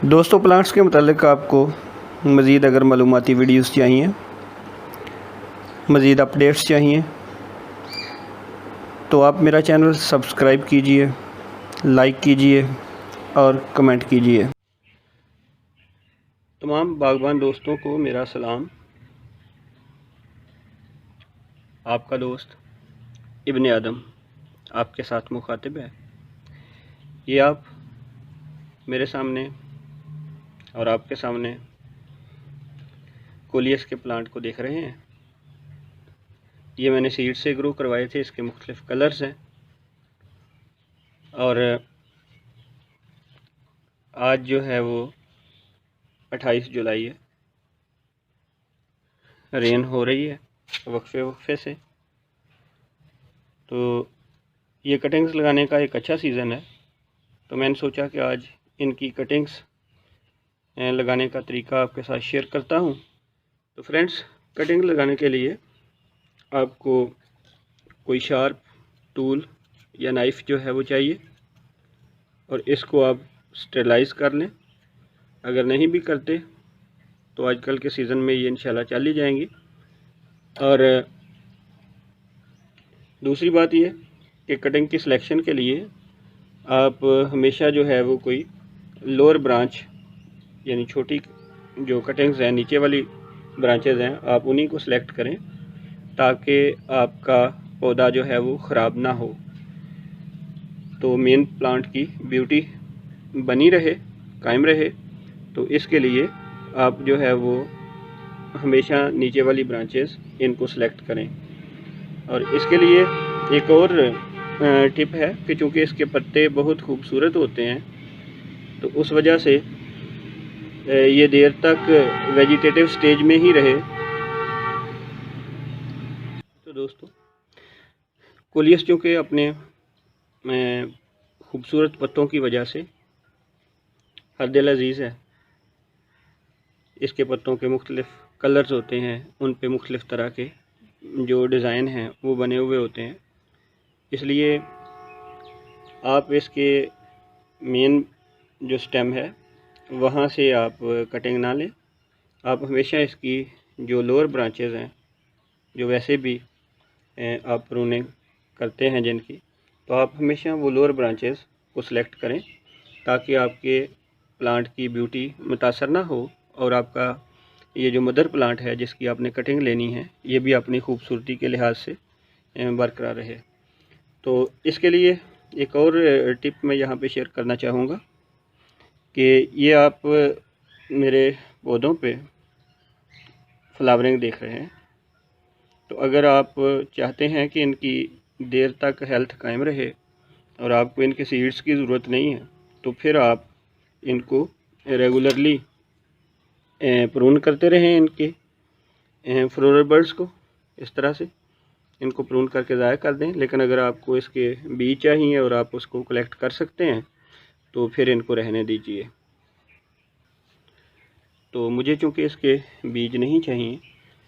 दोस्तों, प्लांट्स के मुतालिक आपको मज़ीद अगर मालूमाती वीडियोस चाहिए, मज़ीद अपडेट्स चाहिए, तो आप मेरा चैनल सब्सक्राइब कीजिए, लाइक कीजिए और कमेंट कीजिए। तमाम बागबान दोस्तों को मेरा सलाम। आपका दोस्त इब्ने आदम आपके साथ मुखातिब है। ये आप मेरे सामने और आपके सामने कोलियस के प्लांट को देख रहे हैं। ये मैंने सीड से ग्रो करवाए थे। इसके मुख्तलिफ कलर्स हैं और आज जो है वो 28 जुलाई है। रेन हो रही है वक्फे वक्फे से, तो ये कटिंग्स लगाने का एक अच्छा सीज़न है। तो मैंने सोचा कि आज इनकी कटिंग्स लगाने का तरीका आपके साथ शेयर करता हूँ। तो फ्रेंड्स, कटिंग लगाने के लिए आपको कोई शार्प टूल या नाइफ़ जो है वो चाहिए और इसको आप स्टेरलाइज़ कर लें। अगर नहीं भी करते तो आजकल के सीज़न में ये इंशाल्लाह चल ही जाएंगी। और दूसरी बात ये कि कटिंग की सिलेक्शन के लिए आप हमेशा जो है वो कोई लोअर ब्रांच यानी छोटी जो कटिंग्स हैं, नीचे वाली ब्रांचेज़ हैं, आप उन्हीं को सिलेक्ट करें ताकि आपका पौधा जो है वो ख़राब ना हो, तो मेन प्लांट की ब्यूटी बनी रहे, कायम रहे। तो इसके लिए आप जो है वो हमेशा नीचे वाली ब्रांचेस इनको सेलेक्ट करें। और इसके लिए एक और टिप है कि चूँकि इसके पत्ते बहुत खूबसूरत होते हैं, तो उस वजह से ये देर तक वेजिटेटिव स्टेज में ही रहे। तो दोस्तों, कोलियस चूँकि अपने खूबसूरत पत्तों की वजह से हर दिल अजीज़ है। इसके पत्तों के मुख्तलिफ़ कलर्स होते हैं, उन पे मुख्तलिफ़ तरह के जो डिज़ाइन हैं वो बने हुए होते हैं। इसलिए आप इसके मेन जो स्टेम है वहाँ से आप कटिंग ना लें। आप हमेशा इसकी जो लोअर ब्रांचेज़ हैं, जो वैसे भी आप प्रूनिंग करते हैं जिनकी, तो आप हमेशा वो लोअर ब्रांचेज़ को सिलेक्ट करें ताकि आपके प्लांट की ब्यूटी मुतासर ना हो और आपका ये जो मदर प्लांट है जिसकी आपने कटिंग लेनी है, ये भी अपनी खूबसूरती के लिहाज से बरकरार रहे। तो इसके लिए एक और टिप मैं यहाँ पे शेयर करना चाहूँगा कि ये आप मेरे पौधों पे फ्लावरिंग देख रहे हैं, तो अगर आप चाहते हैं कि इनकी देर तक हेल्थ कायम रहे और आपको इनके सीड्स की ज़रूरत नहीं है, तो फिर आप इनको रेगुलरली प्रून करते रहें। इनके फ्लोरल बर्ड्स को इस तरह से इनको प्रून करके ज़ाया कर दें। लेकिन अगर आपको इसके बीज चाहिए और आप उसको कलेक्ट कर सकते हैं तो फिर इनको रहने दीजिए। तो मुझे चूँकि इसके बीज नहीं चाहिए,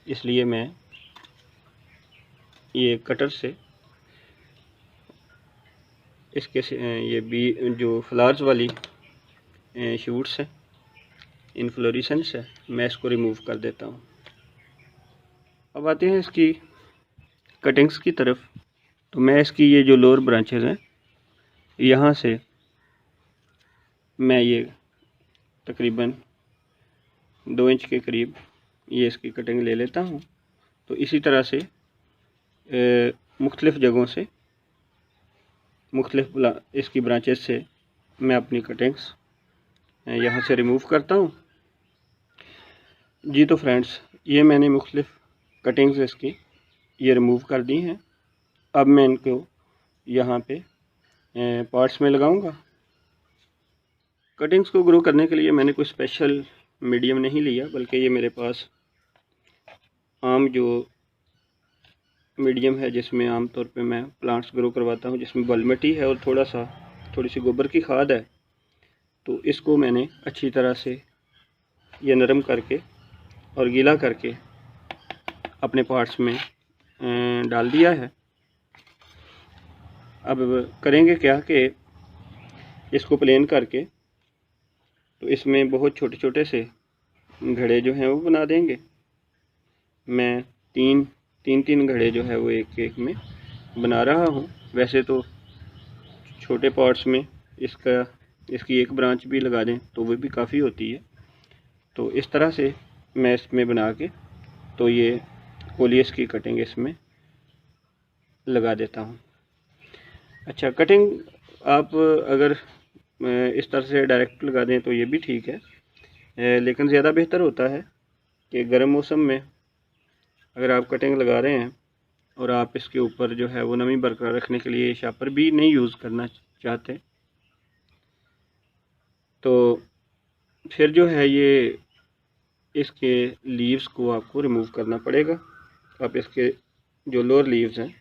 इसलिए मैं ये कटर से इसके ये जो फ्लावर्स वाली शूट्स हैं, इन्फ्लोरेसेंस है, मैं इसको रिमूव कर देता हूँ। अब आते हैं इसकी कटिंग्स की तरफ। तो मैं इसकी ये जो लोअर ब्रांचेज़ हैं, यहाँ से मैं ये तकरीबन 2 इंच के करीब ये इसकी कटिंग ले लेता हूँ। तो इसी तरह से मुख्तलिफ़ जगहों से मुख्तलिफ़ इसकी ब्रांचेस से मैं अपनी कटिंग्स यहाँ से रिमूव करता हूँ। जी तो फ्रेंड्स, ये मैंने मुख्तलिफ़ कटिंग्स इसकी ये रिमूव कर दी हैं। अब मैं इनको यहाँ पे पार्ट्स में लगाऊंगा। कटिंग्स को ग्रो करने के लिए मैंने कोई स्पेशल मीडियम नहीं लिया, बल्कि ये मेरे पास आम जो मीडियम है जिसमें आम तौर पे मैं प्लांट्स ग्रो करवाता हूँ, जिसमें बल मिट्टी है और थोड़ी सी गोबर की खाद है। तो इसको मैंने अच्छी तरह से ये नरम करके और गीला करके अपने पार्ट्स में डाल दिया है। अब करेंगे क्या कि इसको प्लेन करके तो इसमें बहुत छोटे छोटे से घड़े जो हैं वो बना देंगे। मैं तीन घड़े जो है वो एक एक में बना रहा हूँ। वैसे तो छोटे पॉट्स में इसकी एक ब्रांच भी लगा दें तो वो भी काफ़ी होती है। तो इस तरह से मैं इसमें बना के तो ये कोलियस की कटिंग इसमें लगा देता हूँ। अच्छा, कटिंग आप अगर इस तरह से डायरेक्ट लगा दें तो ये भी ठीक है, लेकिन ज़्यादा बेहतर होता है कि गर्म मौसम में अगर आप कटिंग लगा रहे हैं और आप इसके ऊपर जो है वो नमी बरकरार रखने के लिए शापर भी नहीं यूज़ करना चाहते, तो फिर जो है ये इसके लीव्स को आपको रिमूव करना पड़ेगा। आप इसके जो लोअर लीव्स हैं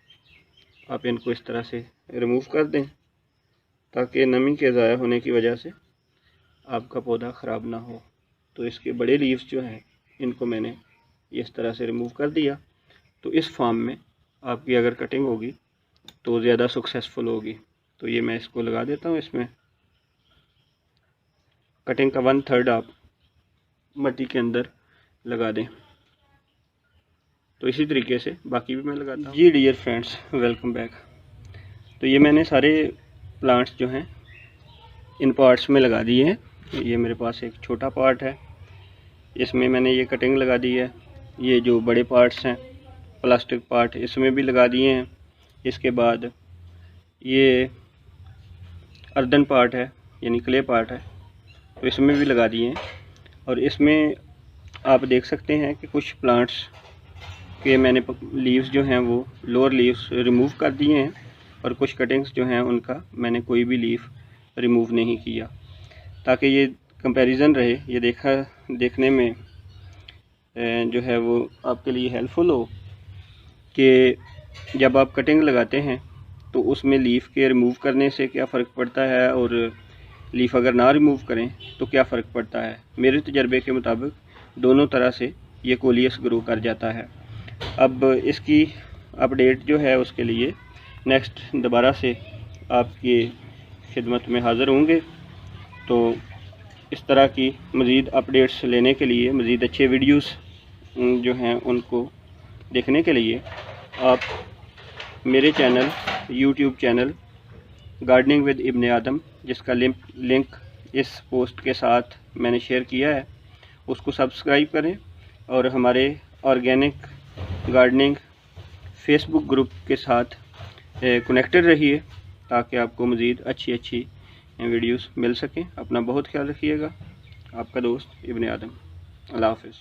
आप इनको इस तरह से रिमूव कर दें ताकि नमी के ज़ाया होने की वजह से आपका पौधा ख़राब ना हो। तो इसके बड़े लीव्स जो हैं इनको मैंने इस तरह से रिमूव कर दिया। तो इस फार्म में आपकी अगर कटिंग होगी तो ज़्यादा सक्सेसफुल होगी। तो ये मैं इसको लगा देता हूँ। इसमें कटिंग का 1/3 आप मट्टी के अंदर लगा दें। तो इसी तरीके से बाकी भी मैं लगाता हूँ। जी डियर फ्रेंड्स, वेलकम बैक। तो ये मैंने सारे प्लांट्स जो हैं इन पार्ट्स में लगा दिए हैं। ये मेरे पास एक छोटा पार्ट है, इसमें मैंने ये कटिंग लगा दी है। ये जो बड़े पार्ट्स हैं प्लास्टिक पार्ट, इसमें भी लगा दिए हैं। इसके बाद ये अर्दन पार्ट है यानी क्ले पार्ट है, तो इसमें भी लगा दिए हैं। और इसमें आप देख सकते हैं कि कुछ प्लांट्स के मैंने लीव्स जो हैं वो लोअर लीव्स रिमूव कर दिए हैं और कुछ कटिंग्स जो हैं उनका मैंने कोई भी लीफ रिमूव नहीं किया, ताकि ये कंपैरिजन रहे, ये देखने में जो है वो आपके लिए हेल्पफुल हो कि जब आप कटिंग लगाते हैं तो उसमें लीफ के रिमूव करने से क्या फ़र्क पड़ता है और लीफ अगर ना रिमूव करें तो क्या फ़र्क पड़ता है। मेरे तजर्बे के मुताबिक दोनों तरह से ये कोलियस ग्रो कर जाता है। अब इसकी अपडेट जो है उसके लिए नेक्स्ट दोबारा से आपकी खिदमत में हाज़िर होंगे। तो इस तरह की मज़ीद अपडेट्स लेने के लिए, मज़ीद अच्छे वीडियोस जो हैं उनको देखने के लिए आप मेरे channel YouTube channel gardening with Ibne Adam, जिसका लिंक इस पोस्ट के साथ मैंने शेयर किया है, उसको सब्सक्राइब करें और हमारे ऑर्गेनिक गार्डनिंग फेसबुक ग्रुप के साथ कनेक्टेड रहिए ताकि आपको मज़ीद अच्छी वीडियोस मिल सकें। अपना बहुत ख्याल रखिएगा। आपका दोस्त इब्ने आदम। अल्लाह हाफ़िज़।